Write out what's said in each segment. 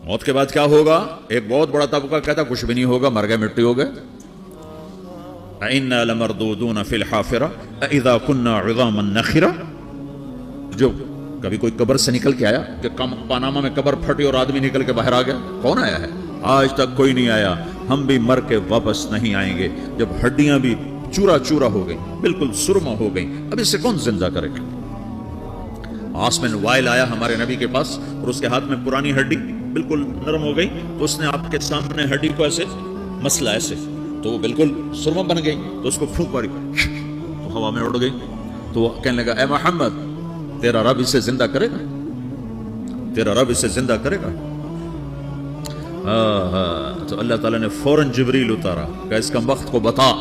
موت کے بعد کیا ہوگا؟ ایک بہت بڑا طبقہ کہتا کچھ بھی نہیں ہوگا، مر گئے، مٹی ہو گئے. اِنَّا لَمَرْدُودُونَ فِي الْحَافِرَةِ أَإِذَا كُنَّا عِظَامًا نَخِرَةً. جو کبھی کوئی قبر سے نکل کے آیا کہ پاناما میں قبر پھٹی اور آدمی نکل کے باہر آ گیا؟ کون آیا ہے؟ آج تک کوئی نہیں آیا. ہم بھی مر کے واپس نہیں آئیں گے. جب ہڈیاں بھی چورا چورا ہو گئی، بالکل سرما ہو گئی، اب اسے کون زندہ کرے گا؟ آسمن وائل آیا ہمارے نبی کے پاس اور اس کے ہاتھ میں پرانی ہڈی بالکل نرم ہو گئی، تو اس نے آپ کے سامنے ہڈی کو ایسے مسلا ایسے، تو وہ بالکل سرما بن گئی. تو اس کو پھونک ماری تو ہوا میں اڑ گئی. تو وہ کہنے لگا اے محمد تیرا رب اسے زندہ کرے گا؟ تیرا رب اسے زندہ کرے گا؟ تو اللہ تعالیٰ نے فوراً جبریل اتارا کہ اس کا وقت کو بتا.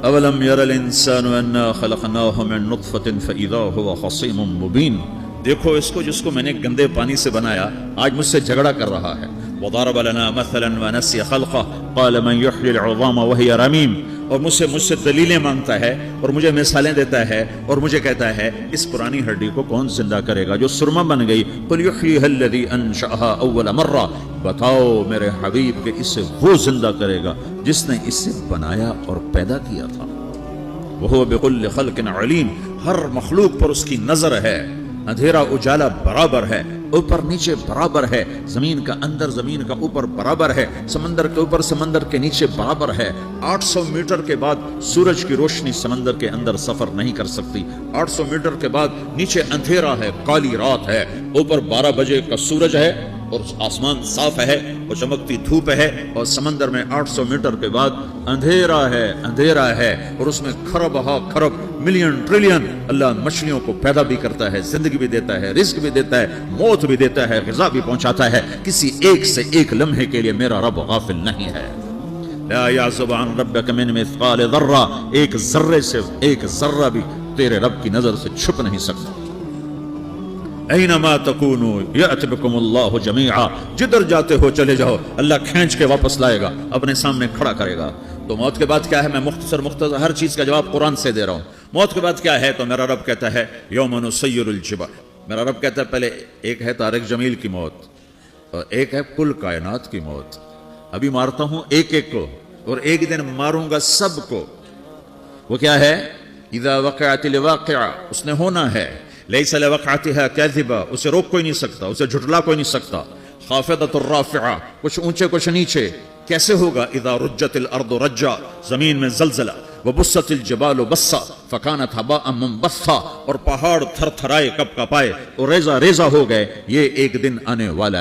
اولم یر الانسان انا خلقناہ من نطفۃ فاذا هو خصیم مبین. دیکھو اس کو جس کو میں نے گندے پانی سے بنایا آج مجھ سے جھگڑا کر رہا ہے. وضرب لنا مثلا ونسی خلقہ قال من یحیی العظام وهي رمیم. اور مجھ سے دلیلیں مانگتا ہے اور مجھے مثالیں دیتا ہے اور مجھے کہتا ہے اس پرانی ہڈی کو کون زندہ کرے گا جو سرما بن گئی؟ قل یحییھا الذی انشأھا اول مرہ. بتاؤ میرے حبیب کہ اسے وہ زندہ کرے گا جس نے اسے بنایا اور پیدا کیا تھا. وہو بکل خلق علیم. ہر مخلوق پر اس کی نظر ہے. اندھیرا اجالا برابر ہے، اوپر نیچے برابر ہے، زمین کا اندر زمین کا اوپر برابر ہے، سمندر کے اوپر سمندر کے نیچے برابر ہے. 800 میٹر کے بعد سورج کی روشنی سمندر کے اندر سفر نہیں کر سکتی. 800 میٹر کے بعد نیچے اندھیرا ہے، کالی رات ہے، اوپر 12 بجے کا سورج ہے اور آسمان صاف ہے اور چمکتی دھوپ ہے، اور سمندر میں 800 میٹر کے بعد اندھیرا ہے اور اس میں کھرب ہا کھرب ملین ٹریلین اللہ مچھلیوں کو پیدا بھی کرتا ہے، زندگی بھی دیتا ہے، رزق بھی دیتا ہے، موت بھی دیتا ہے، غذا بھی پہنچاتا ہے. کسی ایک سے ایک لمحے کے لیے میرا رب غافل نہیں ہے. لا يعزب عن ربك من مثقال ذرہ. ایک ذرے سے ایک ذرہ بھی تیرے رب کی نظر سے چھپ نہیں سکتا. اینما تکونوا یأت بکم اللہ جمیعا. جدھر جاتے ہو چلے جاؤ، اللہ کھینچ کے واپس لائے گا، اپنے سامنے کھڑا کرے گا. تو موت کے بعد کیا ہے؟ میں مختصر ہر چیز کا جواب قرآن سے دے رہا ہوں. موت کے بعد کیا ہے؟ تو میرا رب کہتا ہے یوم نسیر الجبال. میرا رب کہتا ہے پہلے ایک ہے طارق جمیل کی موت اور ایک ہے کل کائنات کی موت. ابھی مارتا ہوں ایک ایک کو اور ایک دن ماروں گا سب کو. وہ کیا ہے؟ اذا وقعت الواقعہ. اس نے ہونا ہے. لیس لوقعتها کاذبہ. اسے روک کوئی نہیں سکتا، اسے جھٹلا کوئی نہیں سکتا. خافضۃ الرافعہ. کچھ اونچے کچھ نیچے. کیسے ہوگا؟ اذا رجت الارض رجا. زمین میں زلزلہ. وبست الجبال بسا فکانت ہباء منبثا. اور پہاڑ تھر تھرائے کپ کپائے اور ریزہ ریزہ ہو گئے. یہ ایک دن آنے والا ہے.